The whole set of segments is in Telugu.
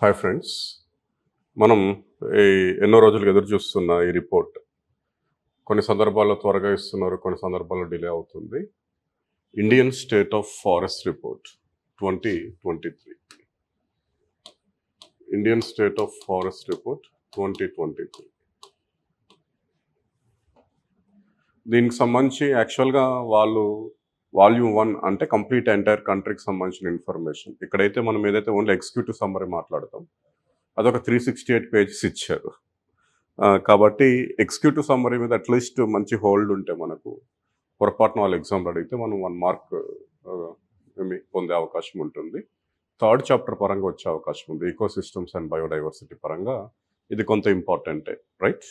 హాయ్ ఫ్రెండ్స్, మనం ఎన్నో రోజులుగా ఎదురు చూస్తున్న ఈ రిపోర్ట్ కొన్ని సందర్భాల్లో త్వరగా ఇస్తున్నారు, కొన్ని సందర్భాల్లో డిలే అవుతుంది. Indian state of forest report 2023. Indian state of forest report 2023. దీనికి సంబంధించి యాక్చువల్గా వాళ్ళు వాల్యూమ్ 1 అంటే కంప్లీట్ ఎంటైర్ కంట్రీకి సంబంధించిన ఇన్ఫర్మేషన్. ఇక్కడైతే మనం ఏదైతే ఓన్లీ ఎగ్జిక్యూటివ్ సమ్మరీ మాట్లాడతాం, అదొక 368 పేజెస్ ఇచ్చారు. కాబట్టి ఎగ్జిక్యూటివ్ సమ్మరీ మీద అట్లీస్ట్ మంచి హోల్డ్ ఉంటే మనకు పొరపాటున వాళ్ళు ఎగ్జామ్లో అడిగితే మనం 1 మార్క్ పొందే అవకాశం ఉంటుంది. థర్డ్ చాప్టర్ పరంగా వచ్చే అవకాశం ఉంది. ఈకో సిస్టమ్స్ అండ్ బయోడైవర్సిటీ పరంగా ఇది కొంత ఇంపార్టెంటే, right?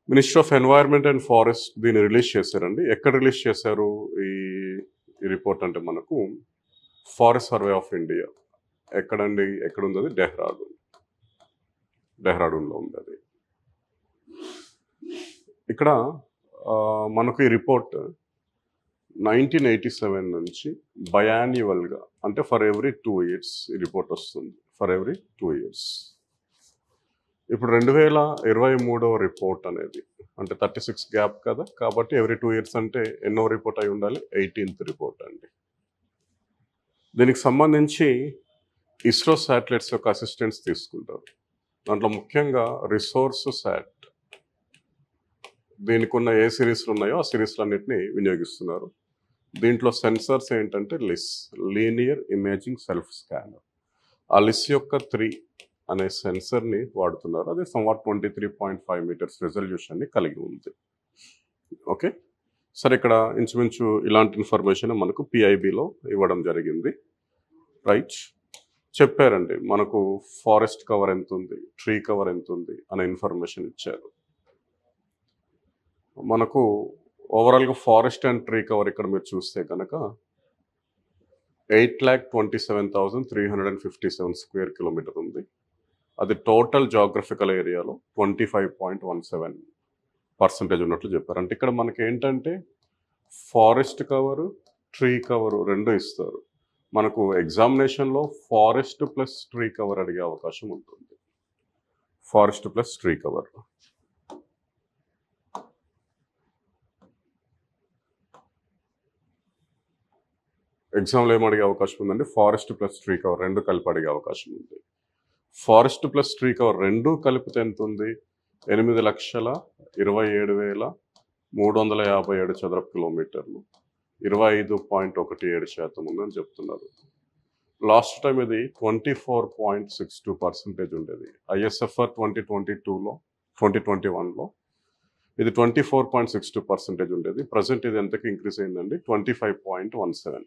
Minister of environment and forest దీన్ని రిలీజ్ చేశారండి. ఎక్కడ రిలీజ్ చేశారు ఈ రిపోర్ట్ అంటే మనకు ఫారెస్ట్ సర్వే ఆఫ్ ఇండియా. ఎక్కడండి? ఎక్కడుంది అది? డెహ్రాడూన్లో ఉంది అది. ఇక్కడ మనకు ఈ రిపోర్ట్ 1987 నుంచి బయాన్యువల్గా అంటే ఫర్ ఎవ్రీ 2 years ఈ రిపోర్ట్ వస్తుంది. For every 2 years. ఇప్పుడు 2023 రిపోర్ట్ అనేది అంటే 36 గ్యాప్ కదా, కాబట్టి ఎవ్రీ 2 years అంటే ఎన్నో రిపోర్ట్ అయి ఉండాలి? 18th రిపోర్ట్ అండి. దీనికి సంబంధించి ఇస్రో శాటిలైట్స్ యొక్క అసిస్టెంట్స్ తీసుకుంటారు. దాంట్లో ముఖ్యంగా రిసోర్స్ శాట్, దీనికి ఉన్న ఏ సిరీస్లు ఉన్నాయో ఆ సిరీస్లన్నింటినీ వినియోగిస్తున్నారు. దీంట్లో సెన్సర్స్ ఏంటంటే లిస్, లీనియర్ ఇమేజింగ్ సెల్ఫ్ స్కానర్. ఆ లిస్ యొక్క 3 అనే సెన్సర్ని వాడుతున్నారు. అది somewhat 23.5 meters రెజల్యూషన్ని కలిగి ఉంది. ఓకే, సరే, ఇక్కడ ఇంచుమించు ఇలాంటి ఇన్ఫర్మేషన్ మనకు పిఐబిలో ఇవ్వడం జరిగింది, రైట్? చెప్పారండి మనకు ఫారెస్ట్ కవర్ ఎంత ఉంది, ట్రీ కవర్ ఎంత ఉంది అనే ఇన్ఫర్మేషన్ ఇచ్చారు. మనకు ఓవరాల్గా ఫారెస్ట్ అండ్ ట్రీ కవర్ ఇక్కడ మీరు చూస్తే కనుక 8,27,357 స్క్వేర్ కిలోమీటర్ ఉంది. అది టోటల్ జాగ్రఫికల్ ఏరియాలో 25.17% ఉన్నట్లు చెప్పారు. అంటే ఇక్కడ మనకి ఏంటంటే ఫారెస్ట్ కవరు, ట్రీ కవరు రెండు ఇస్తారు. మనకు ఎగ్జామినేషన్లో ఫారెస్ట్ ప్లస్ ట్రీ కవర్ అడిగే అవకాశం ఉంటుంది. ఫారెస్ట్ ప్లస్ ట్రీ కవర్ ఎగ్జామ్లో ఏమడిగే అవకాశం ఉందండి? ఫారెస్ట్ ప్లస్ ట్రీ కవర్ రెండు కలిపి అడిగే అవకాశం ఉంది. ఫారెస్ట్ ప్లస్ ట్రీ కవర్ రెండు కలిపితే ఎంత ఉంది? 8,27,357 చదరపు కిలోమీటర్లు, 25.17% ఉందని చెప్తున్నారు. లాస్ట్ టైం ఇది 24.62% ఉండేది. ISFR 2021లో ఇది 24.62% ఉండేది. ప్రజెంట్ ఇది ఎంతకి ఇంక్రీజ్ అయిందండి? 25.17.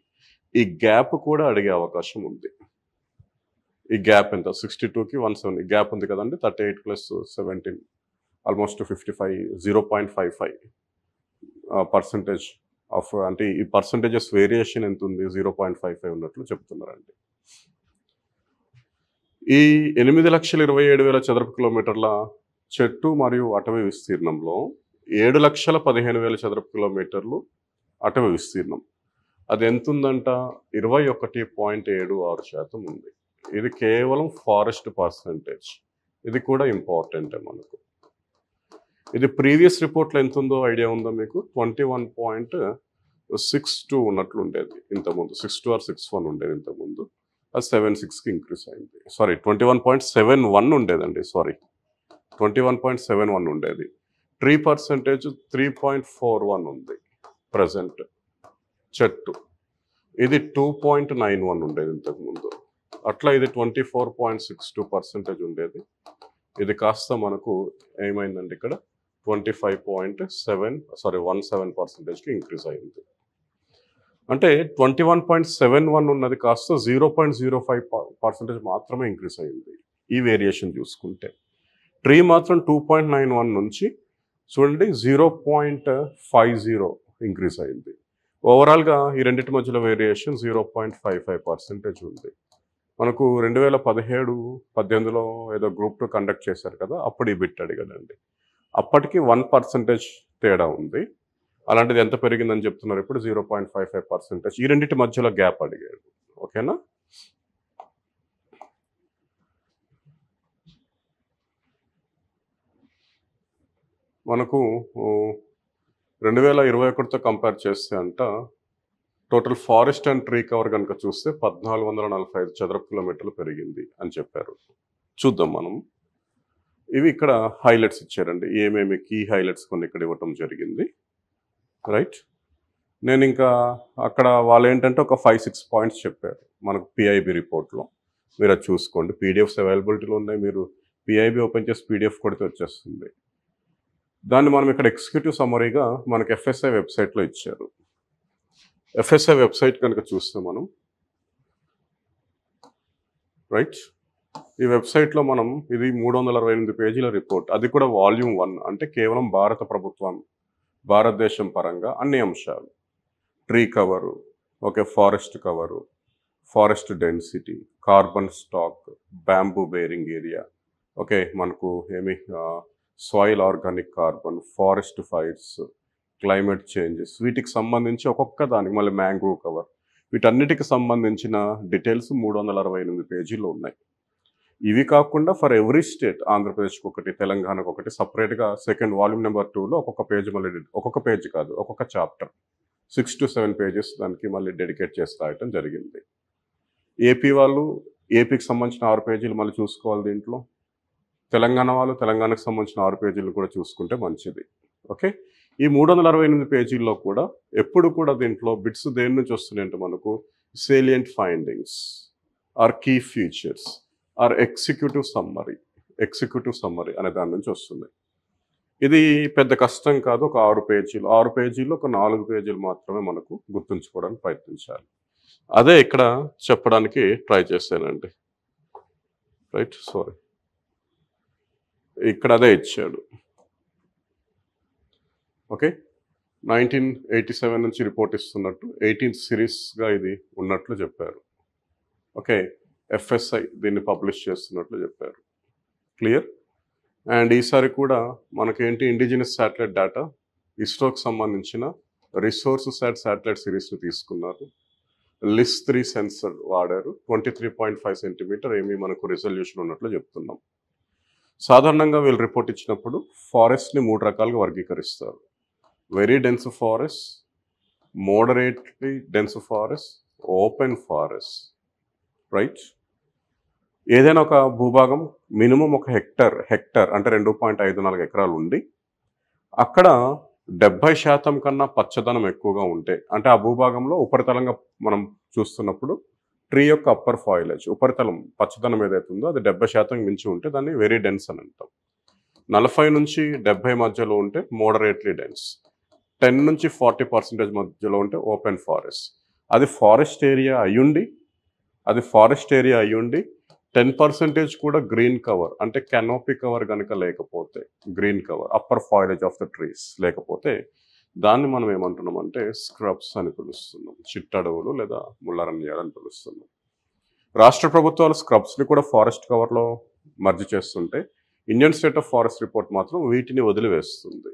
ఈ గ్యాప్ కూడా అడిగే అవకాశం ఉంది. ఈ గ్యాప్ ఎంత? 62కి 17. ఈ గ్యాప్ ఉంది కదండి, 38 + 17 ఆల్మోస్ట్ 55, 0.55% ఆఫ్, అంటే ఈ పర్సంటేజెస్ వేరియేషన్ ఎంత ఉంది? 0.55 ఉన్నట్లు చెప్తున్నారండి. ఈ 8,27,000 చదరపు కిలోమీటర్ల చెట్టు మరియు అటవీ విస్తీర్ణంలో 7,15,000 చదరపు కిలోమీటర్లు అటవీ విస్తీర్ణం. అది ఎంత ఉందంట? 21.76% ఉంది. ఇది కేవలం ఫారెస్ట్ పర్సంటేజ్. ఇది కూడా ఇంపార్టెంటే మనకు. ఇది ప్రీవియస్ రిపోర్ట్లో ఎంత ఉందో ఐడియా ఉందా మీకు? 21.62 ఉన్నట్లు ఉండేది ఇంతకుముందు. 62 or 61 ఉండేది ఇంతకుముందు. అది 76కి ఇంక్రీజ్ అయింది. సారీ, 21.71 ఉండేదండి. సారీ, 21.71 ఉండేది. ట్రీ పర్సంటేజ్ 3.41 ఉంది ప్రజెంట్ చెట్టు. ఇది 2.91 ఉండేది ఇంతకుముందు. అట్లా ఇది 24.62% ఉండేది. ఇది కాస్త మనకు ఏమైందండి ఇక్కడ 17%కి ఇంక్రీజ్ అయింది. అంటే 21.71 ఉన్నది కాస్త 0.05% మాత్రమే ఇంక్రీజ్ అయింది ఈ వేరియేషన్ చూసుకుంటే. ట్రీ మాత్రం 2.91 నుంచి చూడండి 0.50 ఇంక్రీజ్ అయింది. ఓవరాల్గా ఈ రెండింటి మధ్యలో వేరియేషన్ 0.55% ఉంది. మనకు 2017-18లో ఏదో Group 2 కండక్ట్ చేశారు కదా, అప్పుడు ఈ బిట్ అడిగాడండి. అప్పటికి 1% తేడా ఉంది. అలాంటిది ఎంత పెరిగిందని చెప్తున్నారు ఇప్పుడు? 0.55%. ఈ రెండింటి మధ్యలో గ్యాప్ అడిగాడు. ఓకేనా? మనకు 2021తో కంపేర్ చేస్తే అంట total forest and tree cover కనుక చూస్తే 1445 చదరపు కిలోమీటర్లు పెరిగింది అని చెప్పారు. చూద్దాం మనం. ఇవి ఇక్కడ హైలైట్స్ ఇచ్చారండి. ఏమేమి కీ హైలైట్స్ కొన్ని ఇక్కడ ఇవ్వటం జరిగింది. రైట్. నేను ఇంకా అక్కడ వాళ్ళు ఏంటంటే ఒక 5-6 పాయింట్స్ చెప్పారు మనకు పిఐబి రిపోర్ట్లో. మీరు అది చూసుకోండి. పీడిఎఫ్స్ అవైలబిలిటీలో ఉన్నాయి. మీరు పిఐబి ఓపెన్ చేసి పీడిఎఫ్ కొడితే వచ్చేస్తుంది. దాన్ని మనం ఇక్కడ ఎగ్జిక్యూటివ్ సమ్మరీగా మనకు ఎఫ్ఎస్ఐ వెబ్సైట్లో ఇచ్చారు. ఎఫ్ఎస్ఐ వెబ్సైట్ కనుక చూస్తే మనం రైట్, ఈ వెబ్సైట్లో మనం ఇది 328 పేజీల రిపోర్ట్. అది కూడా వాల్యూమ్ 1, అంటే కేవలం భారత ప్రభుత్వం భారతదేశం పరంగా అన్ని అంశాలు. Tree cover, okay, forest cover, forest density, carbon stock, bamboo bearing area, okay, మనకు ఏమి soil organic carbon, forest fires, climate changes, వీటికి సంబంధించి ఒక్కొక్క దానికి, మళ్ళీ మ్యాంగ్రూవ్ కవర్, వీటన్నిటికి సంబంధించిన డీటెయిల్స్ 328 పేజీలు ఉన్నాయి. ఇవి కాకుండా ఫర్ ఎవ్రీ స్టేట్, ఆంధ్రప్రదేశ్కి ఒకటి, తెలంగాణకు ఒకటి సపరేట్గా సెకండ్ వాల్యూమ్ నెంబర్ 2లో ఒక్కొక్క పేజ్, మళ్ళీ ఒక్కొక్క పేజ్ కాదు, ఒక్కొక్క చాప్టర్ 6 to 7 పేజెస్ దానికి మళ్ళీ డెడికేట్ చేసి రాయటం జరిగింది. ఏపీ వాళ్ళు ఏపీకి సంబంధించిన 6 పేజీలు మళ్ళీ చూసుకోవాలి దీంట్లో. తెలంగాణ వాళ్ళు తెలంగాణకు సంబంధించిన 6 పేజీలు కూడా చూసుకుంటే మంచిది. ఓకే, ఈ 328 పేజీల్లో కూడా ఎప్పుడు కూడా దీంట్లో బిట్స్ దేని నుంచి వస్తున్నాయంటే మనకు salient findings or key features or executive summary అనే దాని నుంచి వస్తుంది. ఇది పెద్ద కష్టం కాదు. ఒక 6 పేజీలు ఒక 4 పేజీలు మాత్రమే మనకు గుర్తుంచుకోవడానికి ప్రయత్నించాలి. అదే ఇక్కడ చెప్పడానికి ట్రై చేశానండి. రైట్, సారీ, ఇక్కడ అదే ఇచ్చాడు. ఓకే, 1987 నుంచి రిపోర్ట్ ఇస్తున్నట్టు 18th సిరీస్గా ఇది ఉన్నట్లు చెప్పారు. ఓకే, ఎఫ్ఎస్ఐ దీన్ని పబ్లిష్ చేస్తున్నట్లు చెప్పారు. క్లియర్. అండ్ ఈసారి కూడా మనకేంటి ఇండిజినస్ శాటిలైట్ డేటా, ఇస్రోకి సంబంధించిన రిసోర్స్ శాటిలైట్ సిరీస్ని తీసుకున్నారు. లిస్ 3 సెన్సర్ వాడారు. 23.5 సెంటీమీటర్ ఏమి మనకు రిజల్యూషన్ ఉన్నట్లు చెప్తున్నాం. సాధారణంగా వీళ్ళు రిపోర్ట్ ఇచ్చినప్పుడు ఫారెస్ట్ని 3 రకాలుగా వర్గీకరిస్తారు. Very dense forest, moderately dense forest, open forest. Right. ఏదైనా ఒక భూభాగం మినిమం ఒక హెక్టర్ అంటే 2.54 ఎకరాలు ఉండి అక్కడ 70% కన్నా పచ్చదనం ఎక్కువగా ఉంటే, అంటే ఆ భూభాగంలో ఉపరితలంగా మనం చూస్తున్నప్పుడు ట్రీ యొక్క అప్పర్ ఫాయిలేజ్, ఉపరితలం పచ్చదనం ఏదైతే ఉందో అది 70% మించి ఉంటే దాన్ని వెరీ డెన్స్ అని అంటాం. 40 నుంచి 70 మధ్యలో ఉంటే మోడరేట్లీ డెన్స్, 10 నుంచి 40% మధ్యలో ఉంటే ఓపెన్ ఫారెస్ట్. అది ఫారెస్ట్ ఏరియా అయ్యుండి 10% కూడా గ్రీన్ కవర్, అంటే కెనోపీ కవర్ కనుక లేకపోతే, green cover upper foliage of the trees లేకపోతే దాన్ని మనం ఏమంటున్నాం అంటే స్క్రబ్స్ అని పిలుస్తున్నాం. చిట్టడవులు లేదా ముళ్ళరణ్యాలు అని పిలుస్తున్నాం. రాష్ట్ర ప్రభుత్వాలు స్క్రబ్స్ని కూడా ఫారెస్ట్ కవర్లో మర్జ్ చేస్తుంటే Indian state of forest report మాత్రం వీటిని వదిలివేస్తుంది.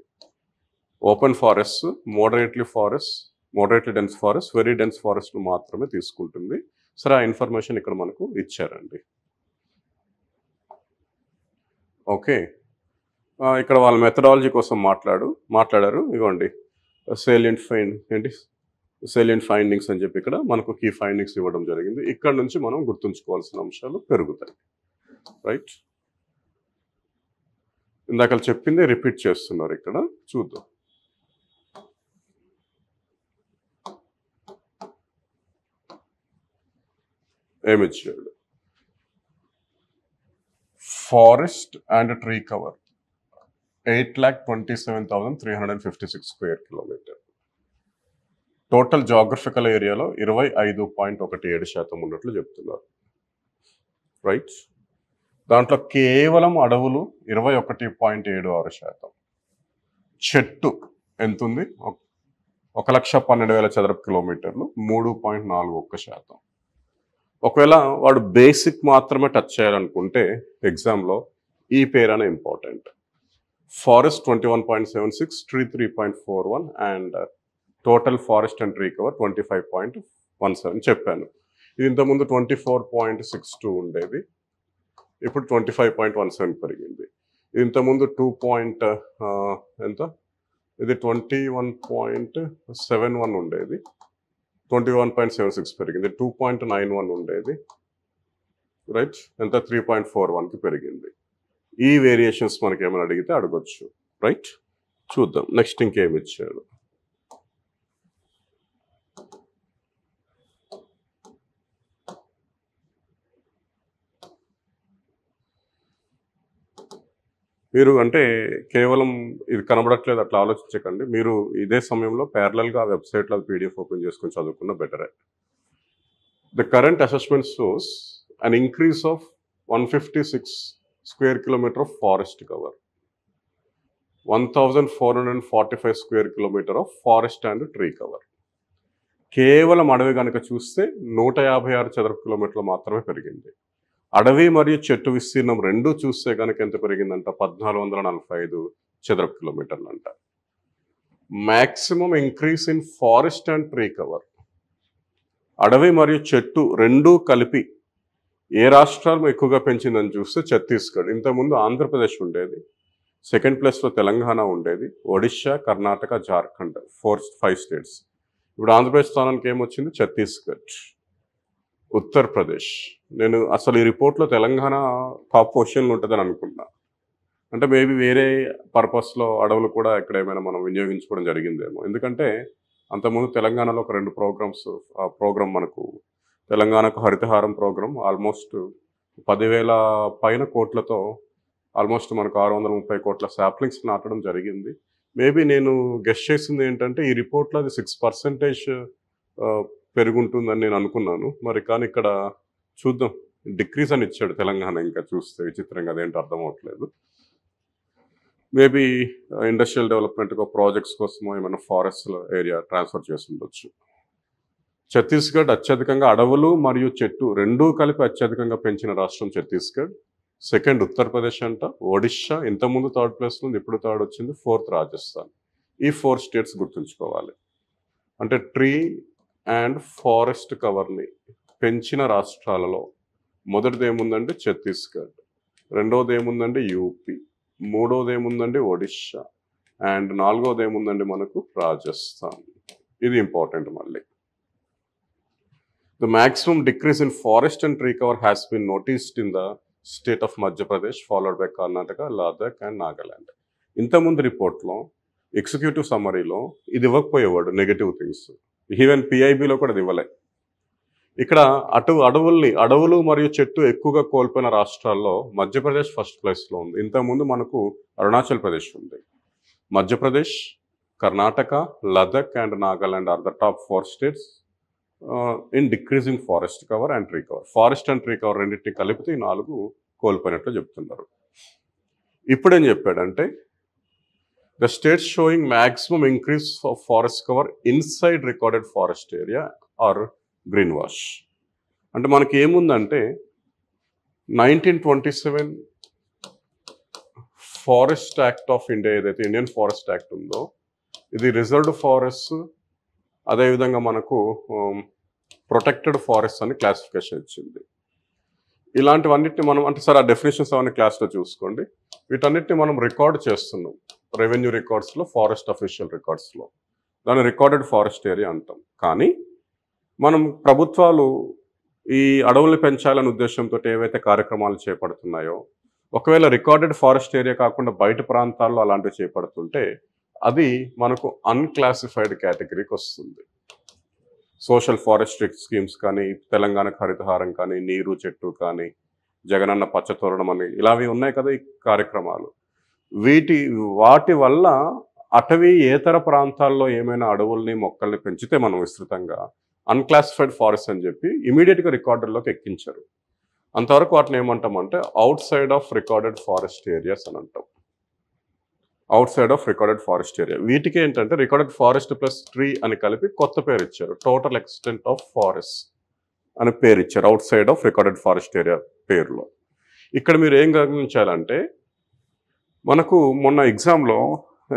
Open forest, moderately dense forest, very dense forest మాత్రమే తీసుకుంటుంది. సరే, ఆ ఇన్ఫర్మేషన్ ఇక్కడ మనకు ఇచ్చారండి. ఓకే, ఇక్కడ వాళ్ళ మెథడాలజీ కోసం మాట్లాడారు. ఇవ్వండి సేలియంట్ ఫైండింగ్స్ అని చెప్పి ఇక్కడ మనకు కీ ఫైండింగ్స్ ఇవ్వడం జరిగింది. ఇక్కడ నుంచి మనం గుర్తుంచుకోవాల్సిన అంశాలు పెరుగుతాయి. రైట్, ఇందాక చెప్పిందే రిపీట్ చేస్తున్నారు ఇక్కడ. చూద్దాం. ఏమిచ్చాడు? Forest and tree cover 8,27,356 square kilometre. Total geographical ఏరియాలో 25.17% ఉన్నట్లు చెప్తున్నారు. రైట్, దాంట్లో కేవలం అడవులు 21.76%. చెట్టు ఎంతుంది? 1,12,000 చదరపు కిలోమీటర్లు, 3.41%. ఒకవేళ వాడు బేసిక్ మాత్రమే టచ్ చేయాలనుకుంటే ఎగ్జామ్లో ఈ పేరు అనే important. Forest 21.76, tree 3.41 and total forest and tree cover 25.17 చెప్పాను. ఇది ఇంతకుముందు 24.62 ఉండేది, ఇప్పుడు 25.17 పెరిగింది. ఇంతకుముందు 2 ఎంత ఇది 21.71 ఉండేది, 21.76 పెరిగింది. 2.91 ఉండేది, రైట్, ఎంత 3.41కి పెరిగింది. ఈ వేరియేషన్స్ మనకి ఏమైనా అడిగితే అడగొచ్చు, రైట్. చూద్దాం నెక్స్ట్ ఇంకేమి ఇచ్చాడు. మీరు అంటే కేవలం ఇది కనబడట్లేదు అట్లా ఆలోచించకండి. మీరు ఇదే సమయంలో ప్యారలల్గా ఆ వెబ్సైట్లో పీడిఎఫ్ ఓపెన్ చేసుకొని చదువుకున్న బెటరే. The current assessment shows an increase of 156 square kilometer of forest cover, 1445 square kilometer of forest and tree cover. కేవలం అడవి కనుక చూస్తే 156 చదరపు కిలోమీటర్లు మాత్రమే పెరిగింది. అడవి మరియు చెట్టు విస్తీర్ణం రెండూ చూస్తే కనుక ఎంత పెరిగిందంట, 1445 చదరపు కిలోమీటర్లు అంట. Maximum increase in forest and tree cover, అడవి మరియు చెట్టు రెండూ కలిపి ఏ రాష్ట్రాలు ఎక్కువగా పెంచిందని చూస్తే ఛత్తీస్గఢ్. ఇంతకుముందు ఆంధ్రప్రదేశ్ ఉండేది, సెకండ్ ప్లేస్లో తెలంగాణ ఉండేది, ఒడిశా, కర్ణాటక, జార్ఖండ్, 5 స్టేట్స్. ఇప్పుడు ఆంధ్రప్రదేశ్ స్థానానికి ఏమొచ్చింది, ఛత్తీస్గఢ్, ఉత్తరప్రదేశ్. నేను అసలు ఈ రిపోర్ట్లో తెలంగాణ టాప్ పొజిషన్లో ఉంటుందని అనుకున్నా. అంటే మేబీ వేరే పర్పస్లో అడవులు కూడా ఇక్కడ ఏమైనా మనం వినియోగించుకోవడం జరిగిందేమో. ఎందుకంటే అంతకుముందు తెలంగాణలో ఒక 2 ప్రోగ్రామ్స్, ఆ ప్రోగ్రామ్ మనకు తెలంగాణకు హరితహారం ప్రోగ్రామ్ ఆల్మోస్ట్ 10,000 పైన కోట్లతో ఆల్మోస్ట్ మనకు 630 కోట్ల శాప్లింగ్స్ నాటడం జరిగింది. మేబీ నేను గెస్ చేసింది ఏంటంటే ఈ రిపోర్ట్లో అది 6% పెరుగుంటుందని నేను అనుకున్నాను. మరి కానీ ఇక్కడ చూద్దాం, డిక్రీజ్ అని ఇచ్చాడు తెలంగాణ. ఇంకా చూస్తే విచిత్రంగా అదేంటో అర్థం అవ్వట్లేదు. మేబీ ఇండస్ట్రియల్ డెవలప్మెంట్ ప్రాజెక్ట్స్ కోసమో ఏమైనా ఫారెస్ట్ ఏరియా ట్రాన్స్ఫర్ చేసి ఉండొచ్చు. ఛత్తీస్గఢ్ అత్యధికంగా అడవులు మరియు చెట్టు రెండూ కలిపి అత్యధికంగా పెంచిన రాష్ట్రం ఛత్తీస్గఢ్. సెకండ్ ఉత్తరప్రదేశ్ అంట, ఒడిశా ఇంతకుముందు 3rd ప్లేస్ ఉంది, ఇప్పుడు 3rd వచ్చింది, 4th రాజస్థాన్. ఈ 4 స్టేట్స్ గుర్తుంచుకోవాలి. అంటే ట్రీ అండ్ ఫారెస్ట్ కవర్ని పెంచిన రాష్ట్రాలలో మొదటిది ఏముందంటే ఛత్తీస్గఢ్, రెండవది ఏముందంటే యూపీ, మూడవది ఏముందంటే ఒడిశా, అండ్ 4వది ఏముందంటే మనకు రాజస్థాన్. ఇది ఇంపార్టెంట్ మళ్ళీ. The maximum decrease in forest and tree cover has been noticed in the state of Madhya Pradesh, followed by Karnataka, Ladakh and Nagaland. ఇంతకుముందు రిపోర్ట్లో ఎగ్జిక్యూటివ్ సమ్మరీలో ఇది ఇవ్వకపోయేవాడు, నెగటివ్ థింగ్స్. ఈవెన్ పిఐబిలో కూడా ఇది ఇవ్వలే. ఇక్కడ అడవులు మరియు చెట్టు ఎక్కువగా కోల్పోయిన రాష్ట్రాల్లో మధ్యప్రదేశ్ ఫస్ట్ ప్లేస్లో ఉంది. ఇంతకుముందు మనకు అరుణాచల్ ప్రదేశ్ ఉంది. Madhya Pradesh, Karnataka, Ladakh and Nagaland are the top 4 states in decreasing forest cover and tree cover. Forest and tree cover రెండింటిని కలిపితే ఈ 4 కోల్పోయినట్లు చెప్తున్నారు. ఇప్పుడేం చెప్పాడంటే the states sowing maximum increase of forest cover inside recorded forest area are green wash. అంటే మనకి ఏముందంటే 1927 ఫారెస్ట్ యాక్ట్ ఆఫ్ ఇండియా, ఏదైతే ఇండియన్ ఫారెస్ట్ యాక్ట్ ఉందో, ఇది రిజర్వ్డ్ ఫారెస్ట్, అదేవిధంగా మనకు ప్రొటెక్టెడ్ ఫారెస్ట్ అని క్లాసిఫికేషన్ ఇచ్చింది. ఇలాంటివన్నిటిని మనం అంటే సార్ ఆ డెఫినేషన్స్ అవన్నీ క్లాస్లో చూసుకోండి. వీటన్నిటిని మనం రికార్డ్ చేస్తున్నాం రెవెన్యూ రికార్డ్స్లో, ఫారెస్ట్ అఫీషియల్ రికార్డ్స్లో. దాన్ని రికార్డెడ్ ఫారెస్ట్ ఏరియా అంటాం. కానీ మనం ప్రభుత్వాలు ఈ అడవుల్ని పెంచాలనే ఉద్దేశంతో ఏవైతే కార్యక్రమాలు చేపడుతున్నాయో, ఒకవేళ రికార్డెడ్ ఫారెస్ట్ ఏరియా కాకుండా బయట ప్రాంతాల్లో అలాంటివి చేపడుతుంటే అది మనకు అన్క్లాసిఫైడ్ కేటగిరీకి వస్తుంది. సోషల్ ఫారెస్ట్రీ స్కీమ్స్ కానీ, తెలంగాణకు హరితహారం కానీ, నీరు చెట్టు కానీ, జగనన్న పచ్చతోరణం అని ఇలావి ఉన్నాయి కదా ఈ కార్యక్రమాలు. వాటి వల్ల అటవీయేతర ప్రాంతాల్లో ఏమైనా అడవుల్ని మొక్కల్ని పెంచితే మనం విస్తృతంగా అన్క్లాసిఫైడ్ ఫారెస్ట్ అని చెప్పి ఇమీడియట్గా రికార్డర్లోకి ఎక్కించారు. అంతవరకు వాటిని ఏమంటామంటే out side of recorded forest areas అని అంటాం. Out side of recorded forest area. వీటికి ఏంటంటే రికార్డెడ్ ఫారెస్ట్ ప్లస్ ట్రీ అని కలిపి కొత్త పేరు ఇచ్చారు, టోటల్ ఎక్స్టెంట్ ఆఫ్ ఫారెస్ట్ అని పేరు ఇచ్చారు out side of recorded forest area పేరులో. ఇక్కడ మీరు ఏం గమనించాలంటే మనకు మొన్న ఎగ్జామ్లో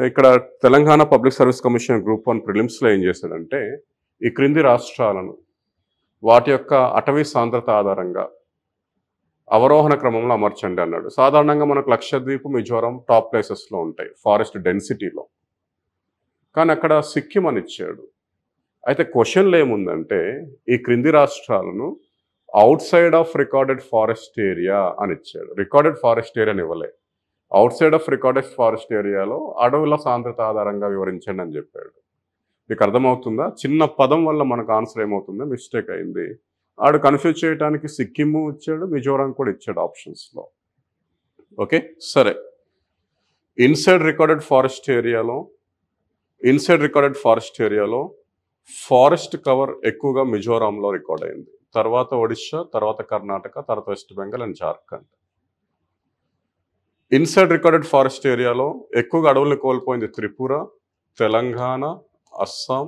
ఇక్కడ Telangana public service commission group 1 ప్రిలిమ్స్లో ఏం చేశాడంటే ఈ క్రింది రాష్ట్రాలను వాటి యొక్క అటవీ సాంద్రత ఆధారంగా అవరోహణ క్రమంలో అమర్చండి అన్నాడు. సాధారణంగా మనకు లక్షద్వీప్, మిజోరం టాప్ ప్లేసెస్లో ఉంటాయి ఫారెస్ట్ డెన్సిటీలో. కానీ అక్కడ సిక్కిం అని ఇచ్చాడు. అయితే క్వశ్చన్లో ఏముందంటే ఈ క్రింది రాష్ట్రాలను out side of recorded forest area అని ఇచ్చాడు. రికార్డెడ్ ఫారెస్ట్ ఏరియాని ఇవ్వలే. Out side of recorded forest ఏరియాలో అడవుల సాంద్రత ఆధారంగా వివరించండి అని చెప్పాడు. మీకు అర్థమవుతుందా? చిన్న పదం వల్ల మనకు ఆన్సర్ ఏమవుతుందో మిస్టేక్ అయింది. ఆడు కన్ఫ్యూజ్ చేయడానికి సిక్కిము ఇచ్చాడు, మిజోరాం కూడా ఇచ్చాడు ఆప్షన్స్లో. ఓకే, సరే. ఇన్సైడ్ రికార్డెడ్ ఫారెస్ట్ ఏరియాలో ఫారెస్ట్ కవర్ ఎక్కువగా మిజోరాంలో రికార్డ్ అయింది. తర్వాత ఒడిషా, తర్వాత కర్ణాటక, తర్వాత west Bengal and Jharkhand. Inside recorded forest ఏరియాలో ఎక్కువగా అడవుల్ని కోల్పోయింది త్రిపుర, తెలంగాణ, అస్సాం,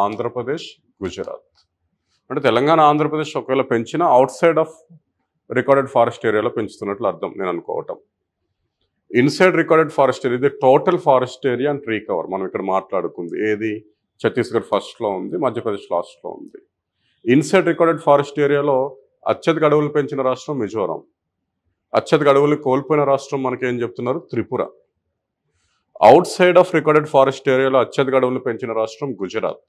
ఆంధ్రప్రదేశ్, గుజరాత్. అంటే తెలంగాణ, ఆంధ్రప్రదేశ్ ఒకవేళ పెంచినా out side of recorded forest ఏరియాలో పెంచుతున్నట్లు అర్థం నేను అనుకోవటం. ఇన్సైడ్ రికార్డెడ్ ఫారెస్ట్ ఏరియా ఇది total forest area and tree cover మనం ఇక్కడ మాట్లాడుకుంది. ఏది? ఛత్తీస్గఢ్ ఫస్ట్లో ఉంది, మధ్యప్రదేశ్ లాస్ట్లో ఉంది. ఇన్సైడ్ రికార్డెడ్ ఫారెస్ట్ ఏరియాలో అత్యధిక అడవులు పెంచిన రాష్ట్రం మిజోరాం. అత్యధిక అడవులు కోల్పోయిన రాష్ట్రం మనకేం చెప్తున్నారు? Tripura. Out side of recorded forest ఏరియాలో అత్యధిక అడవులు పెంచిన రాష్ట్రం గుజరాత్.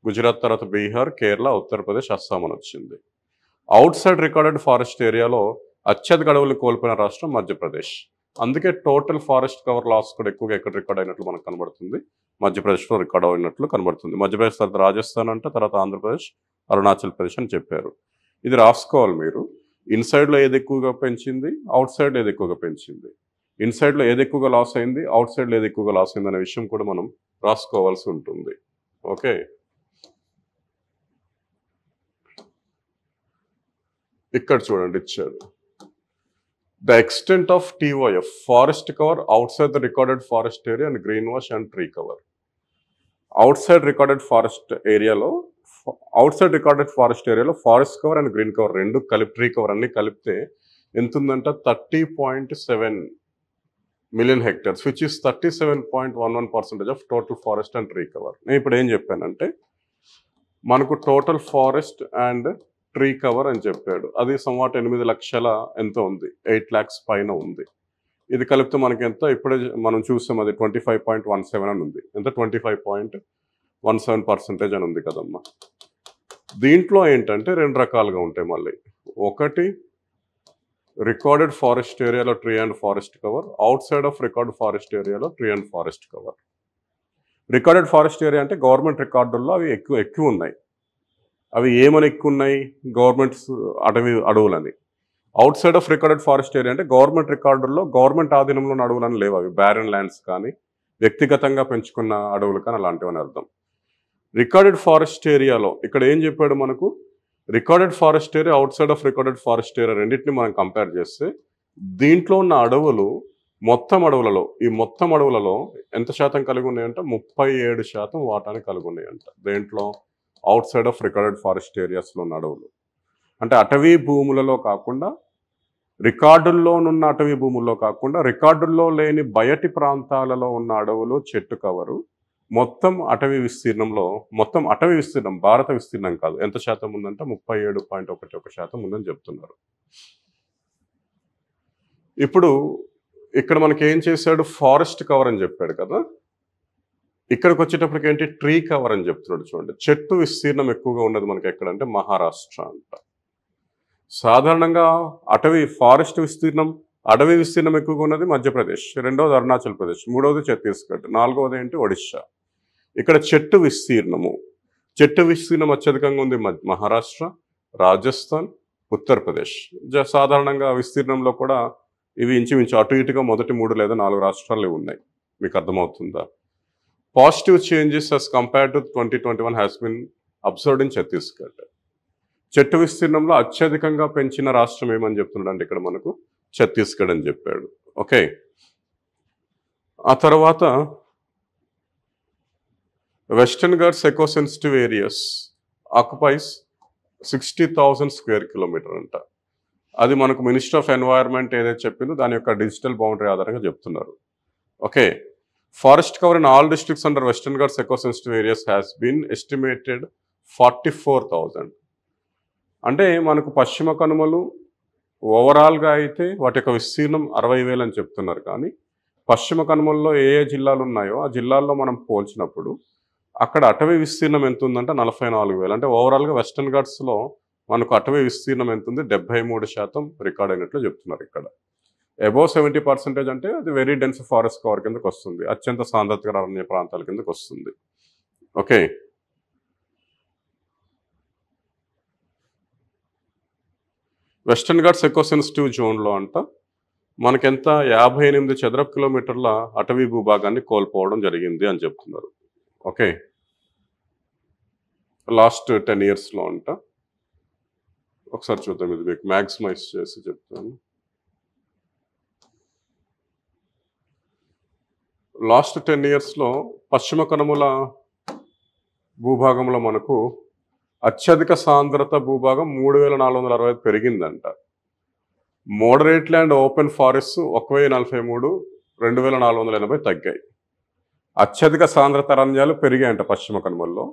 గుజరాత్ తర్వాత బీహార్, కేరళ, ఉత్తరప్రదేశ్, అస్సాం అని వచ్చింది. అవుట్ సైడ్ రికార్డెడ్ ఫారెస్ట్ ఏరియాలో అత్యధిక అడవులు కోల్పోయిన రాష్ట్రం మధ్యప్రదేశ్. అందుకే టోటల్ ఫారెస్ట్ కవర్ లాస్ కూడా ఎక్కువగా ఎక్కడ రికార్డ్ అయినట్లు మనకు కనబడుతుంది? మధ్యప్రదేశ్లో రికార్డ్ అయినట్లు కనబడుతుంది. మధ్యప్రదేశ్ తర్వాత రాజస్థాన్ అంటే, తర్వాత ఆంధ్రప్రదేశ్, అరుణాచల్ ప్రదేశ్ అని చెప్పారు. ఇది రాసుకోవాలి మీరు. ఇన్సైడ్లో ఏది ఎక్కువగా పెంచింది, అవుట్ సైడ్ ఏది ఎక్కువగా పెంచింది, ఇన్సైడ్లో ఏది ఎక్కువగా లాస్ అయింది, అవుట్ సైడ్లో ఏది ఎక్కువగా లాస్ అయింది అనే విషయం కూడా మనం రాసుకోవాల్సి ఉంటుంది. ఓకే, ఇక్కడ చూడండి ఇచ్చాడు. The extent of TOF forest cover outside the recorded forest area and green wash and tree cover. Outside recorded forest ఏరియాలో forest cover and green cover రెండు కలిపి, ట్రీ కవర్ అన్ని కలిపితే ఎంత ఉందంట? 30.7 million hectares, which is 37.11% of total forest and tree cover. నేను ఇప్పుడు ఏం చెప్పానంటే మనకు total forest and tree cover అని చెప్పాడు. అది somewhat 8 లక్షల ఎంతో ఉంది, 8 lakhs పైన ఉంది. ఇది కలిపితే మనకి ఎంత? ఇప్పుడే మనం చూసాం, అది 25.17 అని ఉంది. ఎంత? 25.17% అని ఉంది కదమ్మా. దీంట్లో ఏంటంటే రెండు రకాలుగా ఉంటాయి మళ్ళీ. ఒకటి రికార్డెడ్ ఫారెస్ట్ ఏరియాలో tree and forest cover, outside of record forest ఏరియాలో tree and forest cover. Recorded forest area అంటే గవర్నమెంట్ రికార్డుల్లో అవి ఎక్కువ ఉన్నాయి. అవి ఏమని ఎక్కువ ఉన్నాయి? గవర్నమెంట్స్ అడవులని. Outside of recorded forest area అంటే గవర్నమెంట్ రికార్డుల్లో గవర్నమెంట్ ఆధీనంలో ఉన్న అడవులని లేవు. అవి బ్యారన్ ల్యాండ్స్ కానీ, వ్యక్తిగతంగా పెంచుకున్న అడవులు కానీ అలాంటివని అర్థం. రికార్డెడ్ ఫారెస్ట్ ఏరియాలో ఇక్కడ ఏం చెప్పాడు మనకు? Recorded forest area, out side of recorded forest area రెండింటిని మనం కంపేర్ చేస్తే దీంట్లో ఉన్న అడవులు మొత్తం అడవులలో ఎంత శాతం కలిగి ఉన్నాయంట? 37% వాటాని కలిగి ఉన్నాయంట. దేంట్లో? Out side of recorded forest ఏరియాస్లో ఉన్న అడవులు. అంటే అటవీ భూములలో కాకుండా, రికార్డుల్లోనున్న అటవీ భూముల్లో కాకుండా, రికార్డుల్లో లేని బయటి ప్రాంతాలలో ఉన్న అడవులు, చెట్టు కవరు మొత్తం అటవీ విస్తీర్ణం భారత విస్తీర్ణం కాదు, ఎంత శాతం ఉందంటే 37.11% ఉందని చెప్తున్నారు. ఇప్పుడు ఇక్కడ మనకి ఏం చేశాడు? ఫారెస్ట్ కవర్ అని చెప్పాడు కదా. ఇక్కడికి వచ్చేటప్పటికి ఏంటి? ట్రీ కవర్ అని చెప్తున్నాడు. చూడండి, చెట్టు విస్తీర్ణం ఎక్కువగా ఉన్నది మనకి ఎక్కడంటే మహారాష్ట్ర అంట. సాధారణంగా అటవీ విస్తీర్ణం ఎక్కువగా ఉన్నది మధ్యప్రదేశ్, రెండవది అరుణాచల్ ప్రదేశ్, మూడవది ఛత్తీస్గఢ్, నాలుగవది ఏంటి? ఒడిశా. ఇక్కడ చెట్టు విస్తీర్ణం అత్యధికంగా ఉంది మహారాష్ట్ర, రాజస్థాన్, ఉత్తరప్రదేశ్. సాధారణంగా విస్తీర్ణంలో కూడా ఇవి ఇంచుమించు అటు ఇటుగా మొదటి 3 లేదా 4 రాష్ట్రాలు ఉన్నాయి. మీకు అర్థమవుతుందా? Positive changes as compared to 2021 has been observed in Chhattisgarh. చెట్టు విస్తీర్ణంలో అత్యధికంగా పెంచిన రాష్ట్రం ఏమని చెప్తున్నాడు అంటే ఇక్కడ మనకు ఛత్తీస్గఢ్ అని చెప్పాడు. ఓకే, ఆ తర్వాత western Ghats eco sensitive areas occupies 60,000 square kilometer అంట. అది మనకు మినిస్టర్ ఆఫ్ ఎన్వైర్న్మెంట్ ఏదైతే చెప్పిందో దాని యొక్క డిజిటల్ బౌండరీ ఆధారంగా చెప్తున్నారు. Okay, forest cover in all districts under Western Ghats eco sensitive areas has been estimated 44,000. అంటే మనకు పశ్చిమ కనుమలు, ఓవరాల్గా అయితే వాటి యొక్క విస్తీర్ణం 60,000 అని చెప్తున్నారు. కానీ పశ్చిమ కనుమల్లో ఏ ఏ జిల్లాలు ఉన్నాయో ఆ జిల్లాల్లో మనం పోల్చినప్పుడు అక్కడ అటవీ విస్తీర్ణం ఎంత ఉందంటే 44,000. అంటే ఓవరాల్గా వెస్టర్న్ ఘాట్స్లో మనకు అటవీ విస్తీర్ణం ఎంత ఉంది? 73% రికార్డ్ అయినట్లు చెప్తున్నారు ఇక్కడ. అబోవ్ 70% అంటే అది వెరీ డెన్స్ ఫారెస్ట్ కవర్ కిందకు వస్తుంది, అత్యంత సాంద్రత అరణ్య ప్రాంతాల కిందకు వస్తుంది. Okay, western Ghats eco sensitive జోన్లో అంట మనకెంత 58 చదరపు కిలోమీటర్ల అటవీ భూభాగాన్ని కోల్పోవడం జరిగింది అని చెప్తున్నారు. ఓకే, లాస్ట్ 10 yearsలో అంట. ఒకసారి చూద్దాం, ఇది మీకు మ్యాక్సిమైజ్ చేసి చెప్తాను. లాస్ట్ 10 yearsలో పశ్చిమ కనుమల భూభాగంలో మనకు అత్యధిక సాంద్రత భూభాగం 3,465 పెరిగిందంట. మోడరేట్ ల్యాండ్ ఓపెన్ ఫారెస్ట్ 1,043, 2,480 తగ్గాయి. అత్యధిక సాంద్రత అరణ్యాలు పెరిగాయంట పశ్చిమ కనుమల్లో.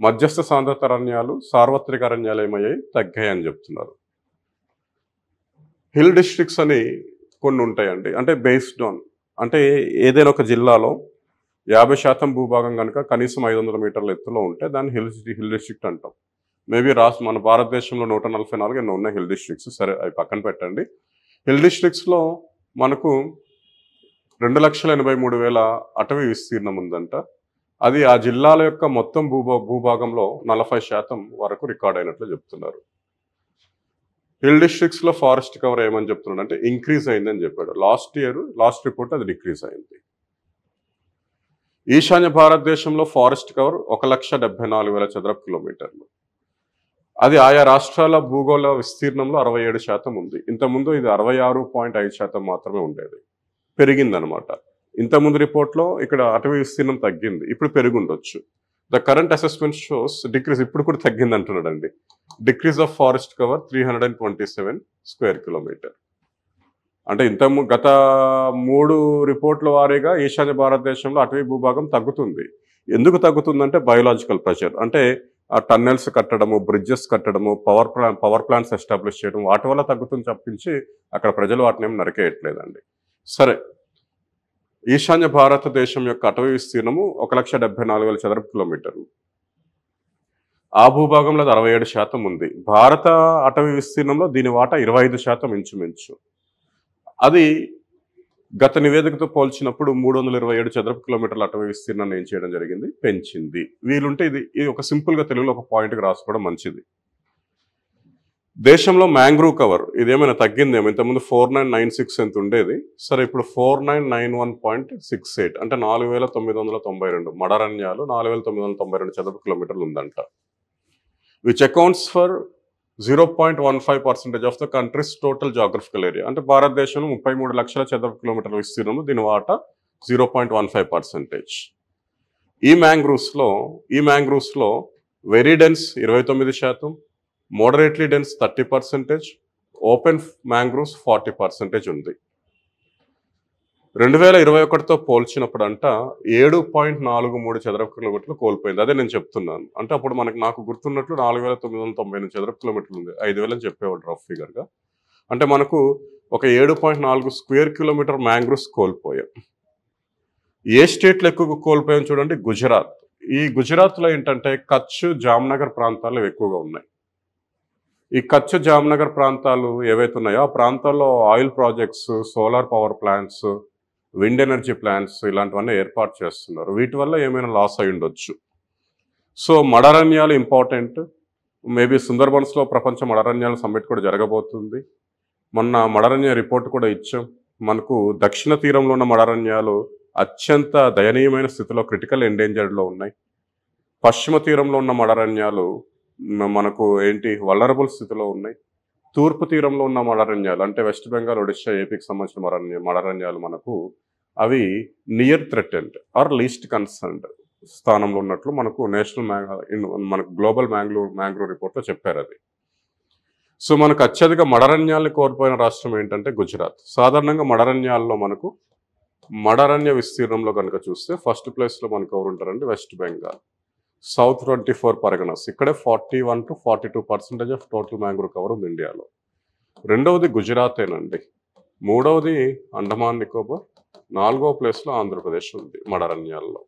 మధ్యస్థ సాంద్రత అరణ్యాలు, సార్వత్రిక అరణ్యాలు ఏమయ్యాయి? తగ్గాయి అని చెప్తున్నారు. హిల్ డిస్ట్రిక్ట్స్ అని కొన్ని ఉంటాయండి. అంటే బేస్డ్ ఆన్, అంటే ఏదైనా ఒక జిల్లాలో 50% భూభాగం కనుక కనీసం 500 మీటర్ల ఎత్తులో ఉంటే దాన్ని హిల్ డిస్ట్రిక్ట్ అంటాం. మేబీ మన భారతదేశంలో 144 ఎన్నో ఉన్నాయి హిల్ డిస్ట్రిక్ట్స్. సరే, అవి పక్కన పెట్టండి. హిల్ డిస్ట్రిక్ట్స్లో మనకు 2,83,000 అటవీ విస్తీర్ణం ఉందంట. అది ఆ జిల్లాల యొక్క మొత్తం భూభాగంలో 40% వరకు రికార్డ్ అయినట్లు చెప్తున్నారు. హిల్ డిస్ట్రిక్ట్స్లో ఫారెస్ట్ కవర్ ఏమని చెప్తున్నాడు అంటే ఇంక్రీజ్ అయిందని చెప్పాడు. లాస్ట్ రిపోర్ట్ అది డిక్రీజ్ అయింది. ఈశాన్య భారతదేశంలో ఫారెస్ట్ కవర్ 1,74,000 చదరపు కిలోమీటర్లు. అది ఆయా రాష్ట్రాల భూగోళ విస్తీర్ణంలో 67% ఉంది. ఇంతకుముందు ఇది 66.5% మాత్రమే ఉండేది, పెరిగిందనమాట. ఇంతకుముందు రిపోర్ట్లో ఇక్కడ అటవీ విస్తీర్ణం తగ్గింది, ఇప్పుడు పెరుగుండొచ్చు. The current assessment shows decrease, ఇప్పుడు కూడా తగ్గింది అంటున్నాడండి. Decrease of forest cover 327 square kilometre. అంటే గత 3 రిపోర్ట్ల వారీగా ఈశాన్య భారతదేశంలో అటవీ భూభాగం తగ్గుతుంది. ఎందుకు తగ్గుతుందంటే బయోలాజికల్ ప్రెషర్, అంటే టన్నెల్స్ కట్టడము, బ్రిడ్జెస్ కట్టడము, పవర్ ప్లాంట్స్ ఎస్టాబ్లిష్ చేయడం, వాటి వల్ల తగ్గుతుంది తప్పించి అక్కడ ప్రజలు వాటిని ఏమి నరికేయట్లేదండి. సరే, ఈశాన్య భారతదేశం యొక్క అటవీ విస్తీర్ణము 1,74,000 చదరపు కిలోమీటర్లు. ఆ భూభాగంలో అది 67% ఉంది. భారత అటవీ విస్తీర్ణంలో దీని వాటా 25% ఇంచుమించు. అది గత నివేదికతో పోల్చినప్పుడు 327 చదరపు కిలోమీటర్ల అటవీ విస్తీర్ణాన్ని ఏం చేయడం జరిగింది? పెంచింది. వీలుంటే ఇది ఒక సింపుల్గా తెలుగులో ఒక పాయింట్కి రాసుకోవడం మంచిది. దేశంలో మ్యాంగ్రూవ్ కవర్ ఇదేమైనా తగ్గిందేమో. ఇంతకుముందు 4,996 ఎంత ఉండేది, సరే ఇప్పుడు 4,991.68, అంటే 4,992 మడరణ్యాలు, 4,992 చదరపు కిలోమీటర్లు ఉందంట. Which accounts for 0.15% of the countries total geographical area. అంటే భారతదేశంలో 33 లక్షల చదరపు కిలోమీటర్ల విస్తీర్ణము, దీని వాటా 0.15%. ఈ మ్యాంగ్రూవ్స్లో very dense 29%, moderately dense 30%, open mangroves 40% ఉంది. 2021తో పోల్చినప్పుడు అంట 7.43 చదరపు కిలోమీటర్లు కోల్పోయింది. అదే నేను చెప్తున్నాను. అంటే అప్పుడు నాకు గుర్తున్నట్లు 4,998 చదరపు కిలోమీటర్లు ఉంది. 5,000 అని చెప్పేవాడు రఫ్ ఫిగర్గా. అంటే మనకు ఒక 7.4 స్క్వేర్ కిలోమీటర్ మ్యాంగ్రూవ్స్ కోల్పోయాం. ఏ స్టేట్లో ఎక్కువగా కోల్పోయాం చూడండి? గుజరాత్. ఈ గుజరాత్లో ఏంటంటే కచ్, జామ్నగర్ ప్రాంతాలు ఎక్కువగా ఉన్నాయి. ఈ కచ్, జామ్నగర్ ప్రాంతాలు ఏవైతే ఉన్నాయో ఆ ప్రాంతాల్లో oil projects, solar power plants, wind energy plants ఇలాంటివన్నీ ఏర్పాటు చేస్తున్నారు. వీటి వల్ల ఏమైనా లాస్ అయి ఉండొచ్చు. సో మడరణ్యాలు ఇంపార్టెంట్. మేబీ సుందర్బన్స్లో ప్రపంచ మడరణ్యాల సమ్మిట్ కూడా జరగబోతుంది. మొన్న మడరణ్య రిపోర్ట్ కూడా ఇచ్చాం. మనకు దక్షిణ తీరంలో ఉన్న మడరణ్యాలు అత్యంత దయనీయమైన స్థితిలో, క్రిటికల్ ఎండేంజర్డ్లో ఉన్నాయి. పశ్చిమ తీరంలో ఉన్న మడరణ్యాలు మనకు వల్నరబుల్ స్థితిలో ఉన్నాయి. తూర్పు తీరంలో ఉన్న మడరణ్యాలు అంటే వెస్ట్ బెంగాల్, ఒడిశా, ఏపీకి సంబంధించిన మడరణ్యాలు మనకు అవి near threatened or least concerned స్థానంలో ఉన్నట్లు మనకు మనకు గ్లోబల్ మ్యాంగ్రూవ్ రిపోర్ట్లో చెప్పారు అది. సో మనకు అత్యధిక మడరణ్యాలను కోల్పోయిన రాష్ట్రం ఏంటంటే గుజరాత్. సాధారణంగా మడరణ్యాల్లో మనకు మడరణ్య విస్తీర్ణంలో కనుక చూస్తే ఫస్ట్ ప్లేస్లో మనకు ఎవరు ఉంటారంటే వెస్ట్ బెంగాల్, సౌత్ 24 పరగనాస్. ఇక్కడే 41 to 42% of total mangrove cover ఉంది ఇండియాలో. రెండవది గుజరాతేనండి. మూడవది అండమాన్ నికోబార్. 4వ ప్లేస్లో ఆంధ్రప్రదేశ్ ఉంది మడారణ్యాల్లో.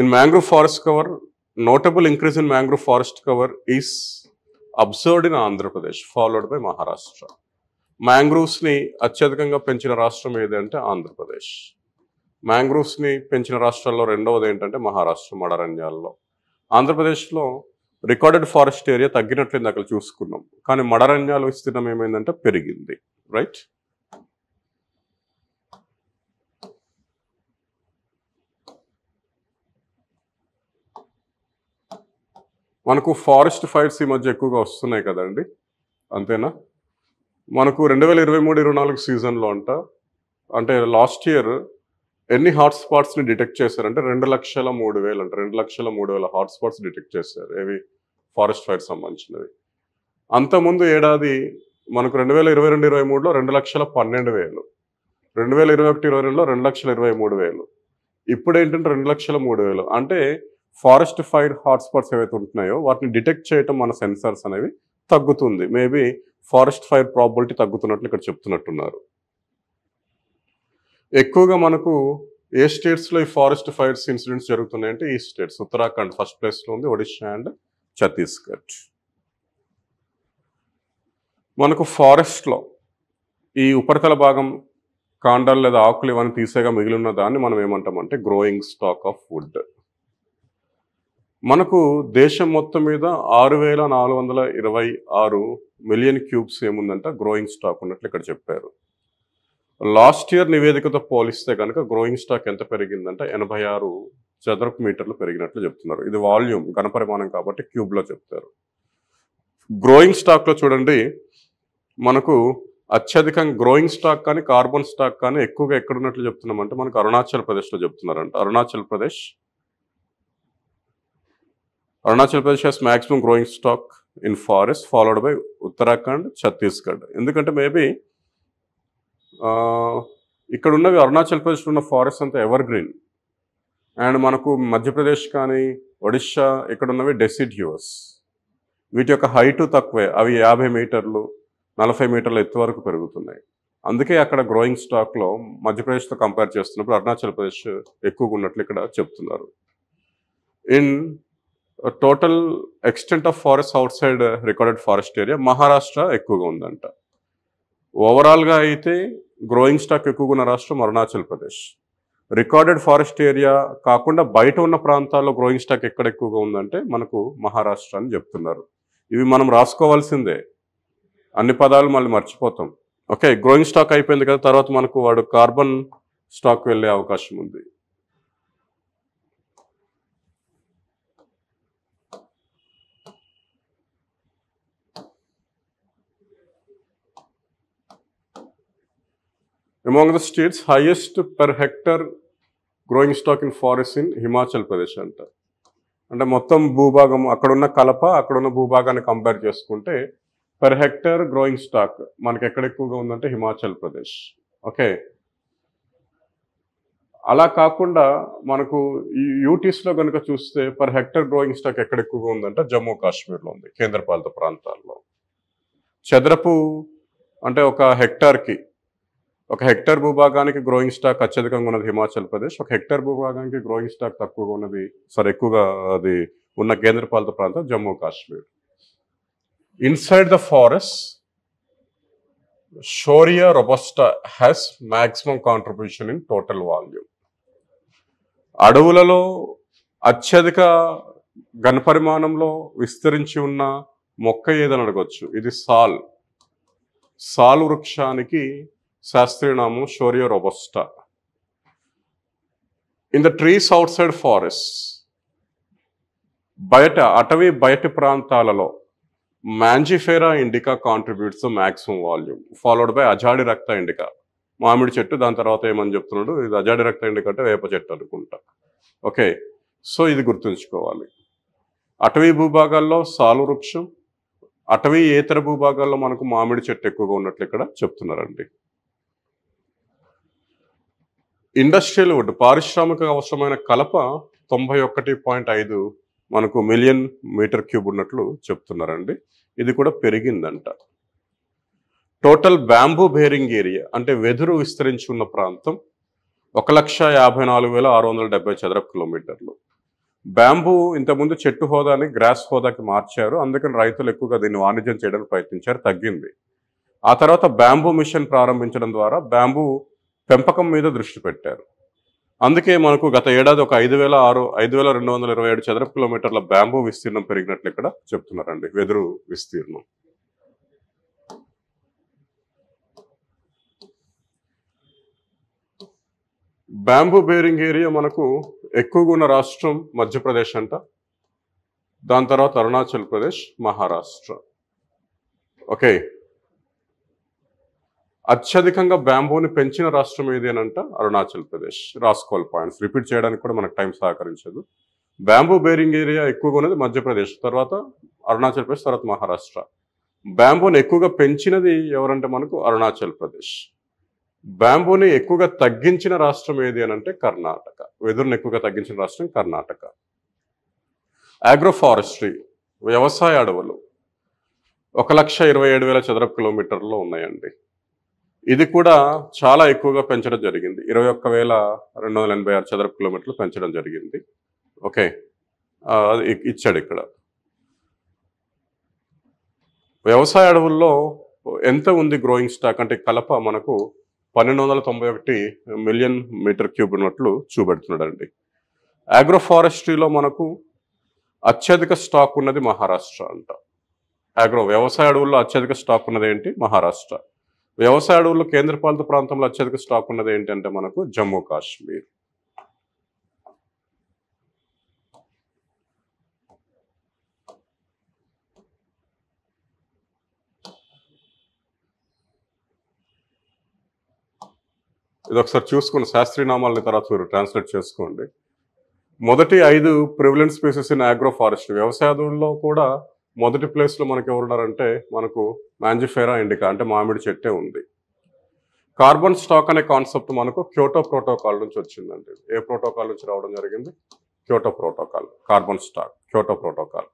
In mangrove forest cover, notable increase in mangrove forest cover is observed in Andhra Pradesh followed by Maharashtra. మ్యాంగ్రూవ్స్ని అత్యధికంగా పెంచిన రాష్ట్రం ఏదంటే ఆంధ్రప్రదేశ్. మ్యాంగ్రూవ్స్ని పెంచిన రాష్ట్రాల్లో రెండవది ఏంటంటే మహారాష్ట్ర మడారణ్యాల్లో. ఆంధ్రప్రదేశ్లో రికార్డెడ్ ఫారెస్ట్ ఏరియా తగ్గినట్లయింది అక్కడ చూసుకున్నాం, కానీ మడారణ్యాల విస్తీర్ణం ఏమైందంటే పెరిగింది. రైట్. మనకు ఫారెస్ట్ ఫైర్స్ ఈ మధ్య ఎక్కువగా వస్తున్నాయి కదండి, అంతేనా? మనకు 2023-24 సీజన్లో అంటే లాస్ట్ ఇయర్ ఎన్ని హాట్స్పాట్స్ని డిటెక్ట్ చేశారంటే 2,03,000 అంట. 2,03,000 హాట్స్పాట్స్ డిటెక్ట్ చేశారు, ఏవి ఫారెస్ట్ ఫైర్ సంబంధించినవి. అంతకుముందు ఏడాది మనకు 2022-23లో 2,12,000, 2021-22లో 2,23,000, ఇప్పుడు ఏంటంటే 2,03,000. అంటే ఫారెస్ట్ ఫైర్ హాట్స్పాట్స్ ఏవైతే ఉంటున్నాయో వాటిని డిటెక్ట్ చేయటం మన సెన్సార్స్ అనేవి తగ్గుతుంది. మేబీ ఫారెస్ట్ ఫైర్ ప్రాబిలిటీ తగ్గుతున్నట్లు ఇక్కడ చెప్తున్నట్టున్నారు. ఎక్కువగా మనకు ఏ స్టేట్స్లో ఈ ఫారెస్ట్ ఫైర్స్ ఇన్సిడెంట్స్ జరుగుతున్నాయంటే ఈ స్టేట్స్. ఉత్తరాఖండ్ ఫస్ట్ ప్లేస్లో ఉంది, ఒడిషా అండ్ ఛత్తీస్గఢ్. మనకు ఫారెస్ట్లో ఈ ఉపరితల భాగం కాండాలు లేదా ఆకులు ఇవన్నీ తీసేగా మిగిలిన దాన్ని మనం ఏమంటామంటే గ్రోయింగ్ స్టాక్ ఆఫ్ వుడ్. మనకు దేశం మొత్తం మీద 6,426 మిలియన్ క్యూబ్స్ ఏముందంట గ్రోయింగ్ స్టాక్ ఉన్నట్లు ఇక్కడ చెప్పారు. లాస్ట్ ఇయర్ నివేదికతో పోలిస్తే కనుక గ్రోయింగ్ స్టాక్ ఎంత పెరిగిందంటే 86 చదరపు మీటర్లు పెరిగినట్లు చెప్తున్నారు. ఇది వాల్యూమ్ ఘనపరిమాణం కాబట్టి క్యూబ్లో చెప్తారు. గ్రోయింగ్ స్టాక్లో చూడండి, మనకు అత్యధికంగా గ్రోయింగ్ స్టాక్ కానీ కార్బన్ స్టాక్ కానీ ఎక్కువగా ఎక్కడున్నట్లు చెప్తున్నామంటే మనకు అరుణాచల్ ప్రదేశ్లో చెప్తున్నారంట. Arunachal Pradesh has maximum growing stock in forest followed by Uttarakhand, Chhattisgarh. ఎందుకంటే మేబీ ఇక్కడ ఉన్నవి అరుణాచల్ ప్రదేశ్లో ఉన్న ఫారెస్ట్ అంతా ఎవర్ గ్రీన్, అండ్ మనకు మధ్యప్రదేశ్ కానీ ఒడిషా ఇక్కడ ఉన్నవి డెసిడ్యూస్. వీటి యొక్క హైటు తక్కువే, అవి 50 మీటర్లు 40 మీటర్ల ఎత్తు వరకు పెరుగుతున్నాయి. అందుకే అక్కడ గ్రోయింగ్ స్టాక్లో మధ్యప్రదేశ్తో కంపేర్ చేస్తున్నప్పుడు అరుణాచల్ ప్రదేశ్ ఎక్కువగా ఉన్నట్లు ఇక్కడ చెప్తున్నారు. In total extent of forest outside recorded forest area Maharashtra ఎక్కువగా ఉందంట. ఓవరాల్గా అయితే గ్రోయింగ్ స్టాక్ ఎక్కువగా ఉన్న రాష్ట్రం Arunachal Pradesh. Recorded forest area కాకుండా బయట ఉన్న ప్రాంతాల్లో గ్రోయింగ్ స్టాక్ ఎక్కడ ఎక్కువగా ఉందంటే మనకు మహారాష్ట్ర అని చెప్తున్నారు. ఇవి మనం రాసుకోవాల్సిందే, అన్ని పదాలు మళ్ళీ మర్చిపోతాం. ఓకే, గ్రోయింగ్ స్టాక్ అయిపోయింది కదా, తర్వాత మనకు వాడు కార్బన్ స్టాక్ వెళ్ళే అవకాశం ఉంది. Among the states, highest per hectare growing stock in forest in Himachal Pradesh అంట. అంటే మొత్తం భూభాగం అక్కడున్న కలప అక్కడున్న భూభాగాన్ని కంపేర్ చేసుకుంటే పర్ హెక్టర్ గ్రోయింగ్ స్టాక్ మనకి ఎక్కడ ఎక్కువగా ఉందంటే హిమాచల్ ప్రదేశ్. ఓకే, అలా కాకుండా మనకు ఈ యూటీస్లో కనుక చూస్తే పర్ హెక్టర్ గ్రోయింగ్ స్టాక్ ఎక్కడ ఎక్కువగా ఉందంటే జమ్మూ కాశ్మీర్లో ఉంది, కేంద్రపాలిత ప్రాంతాల్లో. చదరపు అంటే ఒక హెక్టర్ భూభాగానికి గ్రోయింగ్ స్టాక్ అత్యధికంగా ఉన్నది హిమాచల్ ప్రదేశ్, ఒక హెక్టర్ భూభాగానికి గ్రోయింగ్ స్టాక్ తక్కువగా ఉన్నది ఎక్కువగా అది ఉన్న కేంద్రపాలిత ప్రాంతం Jammu Kashmir. Inside the forest Shorea robusta has maximum contribution in total volume. అడవులలో అత్యధిక ఘనపరిమాణంలో విస్తరించి ఉన్న మొక్క ఏదని అడగొచ్చు. ఇది సాల్ వృక్షానికి శాస్త్రీయ నామం Shorea robusta. In the trees అవుట్ సైడ్ ఫారెస్ట్, అటవీ బయటి ప్రాంతాలలో Mangifera indica contributes the maximum volume followed by Azadirachta indica. మామిడి చెట్టు, దాని తర్వాత ఏమని చెప్తున్నాడు, ఇది అజాడి రక్త ఇండికా అంటే వేప చెట్టు అనుకుంటా. ఓకే, సో ఇది గుర్తుంచుకోవాలి. అటవీ భూభాగాల్లో సాలు వృక్షం, అటవీ ఏతర భూభాగాల్లో మనకు మామిడి చెట్టు ఎక్కువగా ఉన్నట్లు ఇక్కడ చెప్తున్నారండి. ఇండస్ట్రియల్ వుడ్ పారిశ్రామిక అవసరమైన కలప 91.5 మనకు మిలియన్ మీటర్ క్యూబ్ ఉన్నట్లు చెప్తున్నారండి. ఇది కూడా పెరిగిందంట. టోటల్ బ్యాంబూ బేరింగ్ ఏరియా అంటే వెదురు విస్తరించి ఉన్న ప్రాంతం 1,54,670 చదరపు కిలోమీటర్లు. బ్యాంబూ ఇంతకుముందు చెట్టు హోదాని గ్రాస్ హోదాకి మార్చారు. అందుకని రైతులు ఎక్కువగా దీన్ని వాణిజ్యం చేయడానికి ప్రయత్నించారు, తగ్గింది. ఆ తర్వాత బ్యాంబూ మిషన్ ప్రారంభించడం ద్వారా బ్యాంబూ పెంపకం మీద దృష్టి పెట్టారు. అందుకే మనకు గత ఏడాది ఒక 5,227 చదరపు కిలోమీటర్ల బ్యాంబూ విస్తీర్ణం పెరిగినట్లు ఇక్కడ చెప్తున్నారండి, వెదురు విస్తీర్ణం. బ్యాంబూ బేరింగ్ ఏరియా మనకు ఎక్కువగా ఉన్న రాష్ట్రం మధ్యప్రదేశ్ అంట, దాని తర్వాత అరుణాచల్ ప్రదేశ్, మహారాష్ట్ర. ఓకే, అత్యధికంగా బ్యాంబూని పెంచిన రాష్ట్రం ఏది అని అంట అరుణాచల్ ప్రదేశ్. రాసుకోవాలి పాయింట్స్, రిపీట్ చేయడానికి కూడా మనకు టైం సహకరించదు. బ్యాంబూ బేరింగ్ ఏరియా ఎక్కువగా ఉన్నది మధ్యప్రదేశ్, తర్వాత అరుణాచల్ ప్రదేశ్, తర్వాత మహారాష్ట్ర. బ్యాంబూని ఎక్కువగా పెంచినది ఎవరంటే మనకు అరుణాచల్ ప్రదేశ్. బ్యాంబూని ఎక్కువగా తగ్గించిన రాష్ట్రం ఏది అని అంటే కర్ణాటక. వెదురుని ఎక్కువగా తగ్గించిన రాష్ట్రం కర్ణాటక. ఆగ్రోఫారెస్ట్రీ వ్యవసాయ అడవులు 1,27,000 చదరపు కిలోమీటర్లో ఉన్నాయండి. ఇది కూడా చాలా ఎక్కువగా పెంచడం జరిగింది. 21,286 చదరపు కిలోమీటర్లు పెంచడం జరిగింది. ఓకే, ఇచ్చాడు ఇక్కడ. వ్యవసాయ అడవుల్లో ఎంత ఉంది గ్రోయింగ్ స్టాక్ అంటే కలప మనకు 1,291 మిలియన్ మీటర్ క్యూబ్ ఉన్నట్లు చూపెడుతున్నాడండి. ఆగ్రోఫారెస్ట్రీలో మనకు అత్యధిక స్టాక్ ఉన్నది మహారాష్ట్ర అంట. వ్యవసాయ అడవుల్లో అత్యధిక స్టాక్ ఉన్నది ఏంటి? మహారాష్ట్ర. వ్యవసాయ అడవుల్లో కేంద్రపాలిత ప్రాంతంలో అత్యధిక స్టాక్ ఉన్నది ఏంటంటే మనకు జమ్మూ కాశ్మీర్. ఇది ఒకసారి చూసుకోండి, శాస్త్రీయనామాలని తర్వాత మీరు ట్రాన్స్లేట్ చేసుకోండి. మొదటి 5 ప్రివిలెంట్ స్పీసెస్ ఇన్ ఆగ్రోఫారెస్ట్రీ. వ్యవసాయ అడవుల్లో కూడా మొదటి ప్లేస్లో మనకి ఎవరున్నారంటే మనకు మ్యాంజిఫెరా ఇండికా అంటే మామిడి చెట్టే ఉంది. కార్బన్ స్టాక్ అనే కాన్సెప్ట్ మనకు క్యోటో ప్రోటోకాల్ నుంచి వచ్చిందండి. ఏ ప్రోటోకాల్ నుంచి రావడం జరిగింది? Kyoto protocol. Carbon stock Kyoto protocol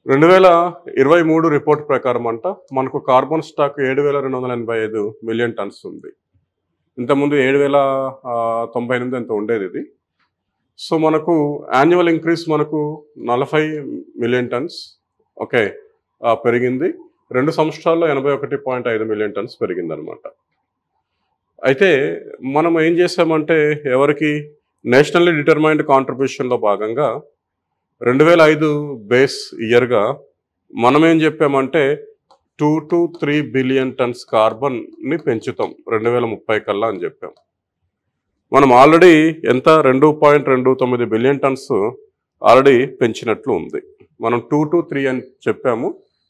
2023 report ప్రకారం అంట మనకు కార్బన్ స్టాక్ 7,285 మిలియన్ టన్స్ ఉంది. ఇంతకుముందు 7,098 ఎంత ఉండేది ఇది. సో మనకు యాన్యువల్ ఇంక్రీస్ మనకు 40 మిలియన్ టన్స్ ఓకే పెరిగింది. 2 సంవత్సరాల్లో 81.5 మిలియన్ టన్స్ పెరిగిందనమాట. అయితే మనం ఏం చేసామంటే ఎవరికి నేషనల్లీ డిటర్మైన్డ్ కాంట్రిబ్యూషన్లో భాగంగా 2005 బేస్ ఇయర్గా మనం ఏం చెప్పామంటే 2 to 3 బిలియన్ టన్స్ కార్బన్ని పెంచుతాం 2030 కల్లా అని చెప్పాం. మనం ఆల్రెడీ ఎంత 2.29 బిలియన్ టన్స్ ఆల్రెడీ పెంచినట్లు ఉంది. మనం 2 to 3 అని చెప్పాము,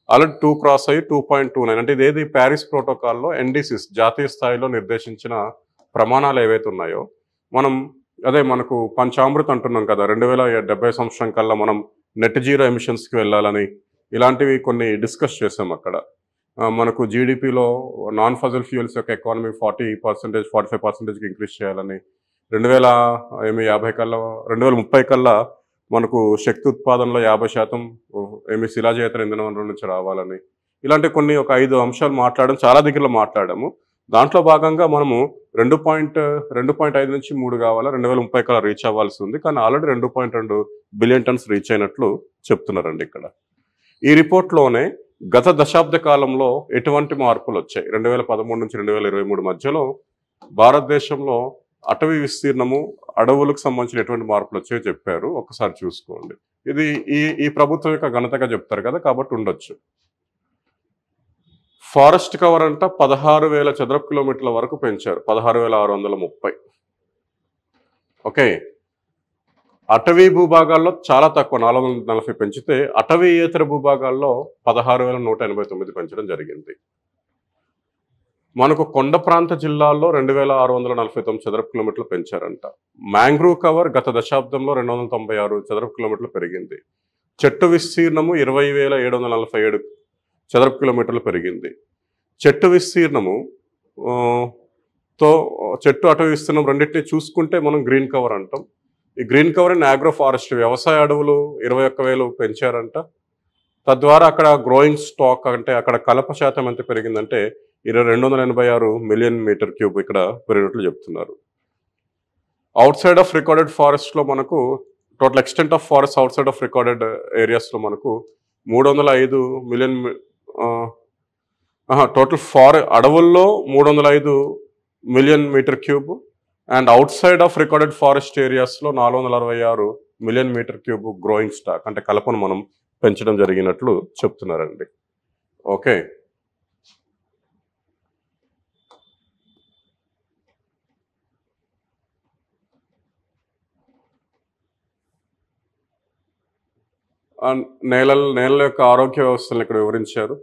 ఆల్రెడీ 2 క్రాస్ అయ్యి 2.29. అంటే ఇదేది ప్యారిస్ ప్రోటోకాల్లో ఎన్డీసీస్ జాతీయ స్థాయిలో నిర్దేశించిన ప్రమాణాలు ఏవైతే ఉన్నాయో మనం అదే మనకు పంచామృత అంటున్నాం కదా, 2070 సంవత్సరం కల్లా మనం నెట్ జీరో ఎమిషన్స్కి వెళ్ళాలని ఇలాంటివి కొన్ని డిస్కస్ చేసాం అక్కడ. మనకు జీడిపిలో నాన్ ఫజల్ ఫ్యూయల్స్ యొక్క ఎకానమీ 40%, 45%కి ఇంక్రీజ్ చేయాలని, 2050 కల్లా 2030 కల్లా మనకు శక్తి ఉత్పాదనలో 50% శిలాజేతర ఇంధన వనరుల నుంచి రావాలని, ఇలాంటి కొన్ని ఒక 5 అంశాలు మాట్లాడడం, చాలా దగ్గరలో మాట్లాడాము. దాంట్లో భాగంగా మనము 2.5 నుంచి 3 కావాలా 2030 కల్లా రీచ్ అవ్వాల్సి ఉంది. కానీ ఆల్రెడీ 2.2 బిలియన్ టన్స్ రీచ్ అయినట్లు చెప్తున్నారండి ఇక్కడ. ఈ రిపోర్ట్లోనే గత దశాబ్ద కాలంలో ఎటువంటి మార్పులు వచ్చాయి, 2013 నుంచి 2023 మధ్యలో భారతదేశంలో అటవీ విస్తీర్ణము అడవులకు సంబంధించిన ఎటువంటి మార్పులు వచ్చాయో చెప్పారు. ఒకసారి చూసుకోండి. ఇది ఈ ప్రభుత్వం యొక్క ఘనతగా చెప్తారు కదా, కాబట్టి ఉండొచ్చు. ఫారెస్ట్ కవర్ అంట 16,000 చదరపు కిలోమీటర్ల వరకు పెంచారు, 16,630. ఓకే, అటవీ భూభాగాల్లో చాలా తక్కువ 440 పెంచితే అటవీయేతర భూభాగాల్లో 16,189 పెంచడం జరిగింది. మనకు కొండ ప్రాంత జిల్లాల్లో 2,649 చదరపు కిలోమీటర్లు పెంచారంట. మ్యాంగ్రూవ్ కవర్ గత దశాబ్దంలో 296 చదరపు కిలోమీటర్లు పెరిగింది. చెట్టు విస్తీర్ణము 20,747 చదరపు కిలోమీటర్లు పెరిగింది. చెట్టు విస్తీర్ణము చెట్టు అటవీ విస్తీర్ణం రెండింటినీ చూసుకుంటే మనం గ్రీన్ కవర్ అంటాం. ఈ green cover and agro forest వ్యవసాయ అడవులు 21,000 పెంచారంట. తద్వారా అక్కడ గ్రోయింగ్ స్టాక్ అంటే అక్కడ కలప శాతం ఎంత పెరిగిందంటే 286 మిలియన్ మీటర్ క్యూబ్ ఇక్కడ పెరిగినట్లు చెప్తున్నారు. అవుట్ సైడ్ ఆఫ్ రికార్డెడ్ ఫారెస్ట్లో మనకు total extent of forest outside of recorded ఏరియాస్లో మనకు 305 మిలియన్ టోటల్ అడవుల్లో 305 million meter cube and outside of recorded forest ఏరియాస్లో 466 million meter cube growing stock అంటే కలపను మనం పెంచడం జరిగినట్లు చెప్తున్నారండి. ఓకే, నేలల యొక్క ఆరోగ్య వ్యవస్థలను ఇక్కడ వివరించారు.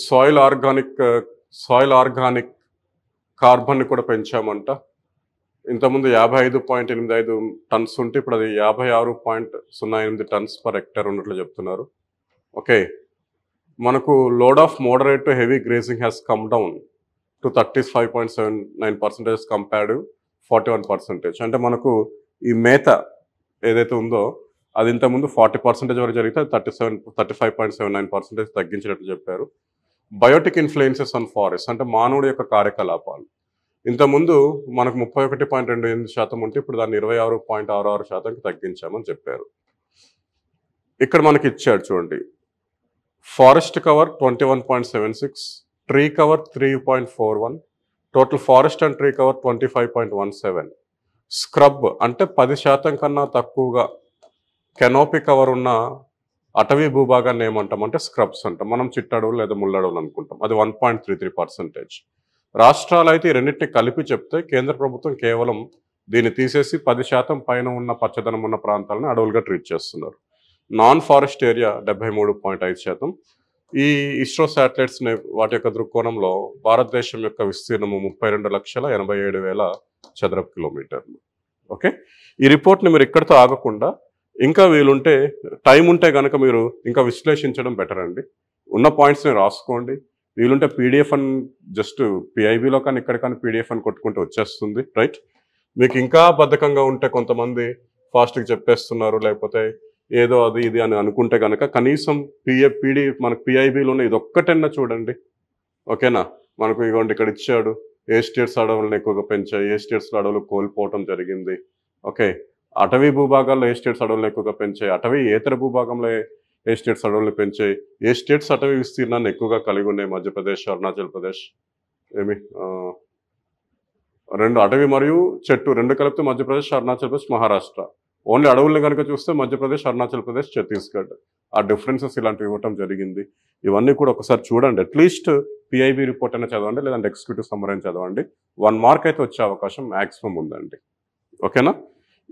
సాయిల్ ఆర్గానిక్ కార్బన్ని కూడా పెంచామంట. ఇంతకుముందు 55.85 టన్స్ ఉంటే ఇప్పుడు అది 56.08 టన్స్ పర్ హెక్టర్ ఉన్నట్లు చెప్తున్నారు. ఓకే, మనకు load of moderate to heavy grazing has come down to 35.79% compared 41%. అంటే మనకు ఈ మేత ఏదైతే ఉందో అది ఇంతకుముందు 40% వరకు జరిగితే 35.79% తగ్గించినట్టు చెప్పారు. బయోటిక్ ఇన్ఫ్లుయెన్సెస్ ఆన్ ఫారెస్ట్ అంటే మానవుడి యొక్క కార్యకలాపాలు ఇంతకుముందు మనకు 31.28% ఉంటే ఇప్పుడు దాన్ని 26.66%కి తగ్గించామని చెప్పారు. ఇక్కడ మనకి ఇచ్చాడు చూడండి, forest cover 21.76, tree cover 3.41, total forest and tree cover 25.17. Scrub అంటే 10% కన్నా తక్కువగా కెనోపీ కవర్ ఉన్న అటవీ భూభాగాన్ని ఏమంటామంటే స్క్రబ్స్ అంటాం. మనం చిట్టడవులు లేదా ముళ్ళడవులు అనుకుంటాం. అది 1.33%. రాష్ట్రాలు అయితే ఈ రెండింటిని కలిపి చెప్తే కేంద్ర ప్రభుత్వం కేవలం దీన్ని తీసేసి 10% పైన ఉన్న పచ్చదనం ఉన్న ప్రాంతాలను అడవులుగా ట్రీట్ చేస్తున్నారు. Non forest area 73.5%. ఈ ఇస్రో శాటిలైట్స్ వాటి యొక్క దృక్కోణంలో భారతదేశం యొక్క విస్తీర్ణము 32,87,000 చదరపు కిలోమీటర్లు. ఓకే, ఈ రిపోర్ట్ని మీరు ఇక్కడితో ఆగకుండా ఇంకా వీలుంటే టైం ఉంటే కనుక మీరు ఇంకా విశ్లేషించడం బెటర్ అండి. ఉన్న పాయింట్స్ని రాసుకోండి. వీలుంటే పీడిఎఫ్ అని జస్ట్ పిఐబిలో కానీ ఇక్కడ కానీ పీడిఎఫ్ అని కొట్టుకుంటే వచ్చేస్తుంది, రైట్? మీకు ఇంకా బద్ధకంగా ఉంటే కొంతమంది ఫాస్ట్గా చెప్పేస్తున్నారు, లేకపోతే ఏదో అది ఇది అని అనుకుంటే కనుక కనీసం మనకు పిఐబిలోనే ఇది ఒక్కటన్నా చూడండి. ఓకేనా? మనకు ఇగోండి ఇక్కడ ఇచ్చాడు, ఏ స్టేట్స్ అడవులను ఎక్కువగా పెంచాయి, ఏ స్టేట్స్లో అడవులు కోల్పోవటం జరిగింది. ఓకే, అటవీ భూభాగాల్లో ఏ స్టేట్స్ అడవులను ఎక్కువగా పెంచాయి, అటవీ ఏతర భూభాగంలో ఏ స్టేట్స్ అడవులను పెంచాయి, ఏ స్టేట్స్ అటవీ విస్తీర్ణాన్ని ఎక్కువగా కలిగి ఉన్నాయి, మధ్యప్రదేశ్, అరుణాచల్ ప్రదేశ్, రెండు అటవీ మరియు చెట్టు రెండు కలిపితే మధ్యప్రదేశ్, అరుణాచల్ ప్రదేశ్, మహారాష్ట్ర. ఓన్లీ అడవుల్ని కనుక చూస్తే మధ్యప్రదేశ్, అరుణాచల్ ప్రదేశ్, ఛత్తీస్గఢ్. ఆ డిఫరెన్సెస్ ఇలాంటివి ఇవ్వటం జరిగింది. ఇవన్నీ కూడా ఒకసారి చూడండి. అట్లీస్ట్ పిఐబి రిపోర్ట్ అయినా చదవండి, లేదంటే ఎగ్జిక్యూటివ్ సమ్మరీ అయినా చదవండి. 1 మార్క్ అయితే వచ్చే అవకాశం మ్యాక్సిమం ఉందండి. ఓకేనా?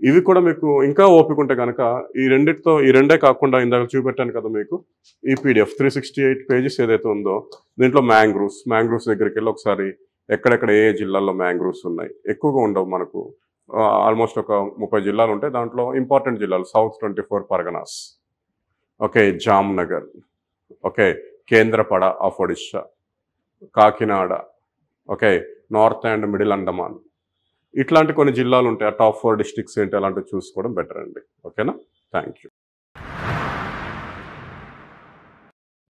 ఇవి కూడా మీకు ఇంకా ఓపిక ఉంటే కనుక ఈ రెండే కాకుండా ఇందాక చూపెట్టాను కదా మీకు ఈ పీడిఎఫ్ 368 పేజెస్ ఏదైతే ఉందో దీంట్లో మ్యాంగ్రూవ్స్ దగ్గరికి వెళ్ళి ఒకసారి ఎక్కడెక్కడ ఏ జిల్లాల్లో మ్యాంగ్రూవ్స్ ఉన్నాయి. ఎక్కువగా ఉండవు, మనకు ఆల్మోస్ట్ ఒక 30 జిల్లాలు ఉంటాయి. దాంట్లో ఇంపార్టెంట్ జిల్లాలు south 24 Parganas, okay, Jamnagar, okay, Kendrapara of Odisha, Kakinada, okay, north and middle Andaman, ఇట్లాంటి కొన్ని జిల్లాలు ఉంటాయి. ఆ టాప్ 4 డిస్ట్రిక్ట్స్ ఏంటి అలాంటివి చూసుకోవడం బెటర్ అండి. ఓకేనా? Thank you.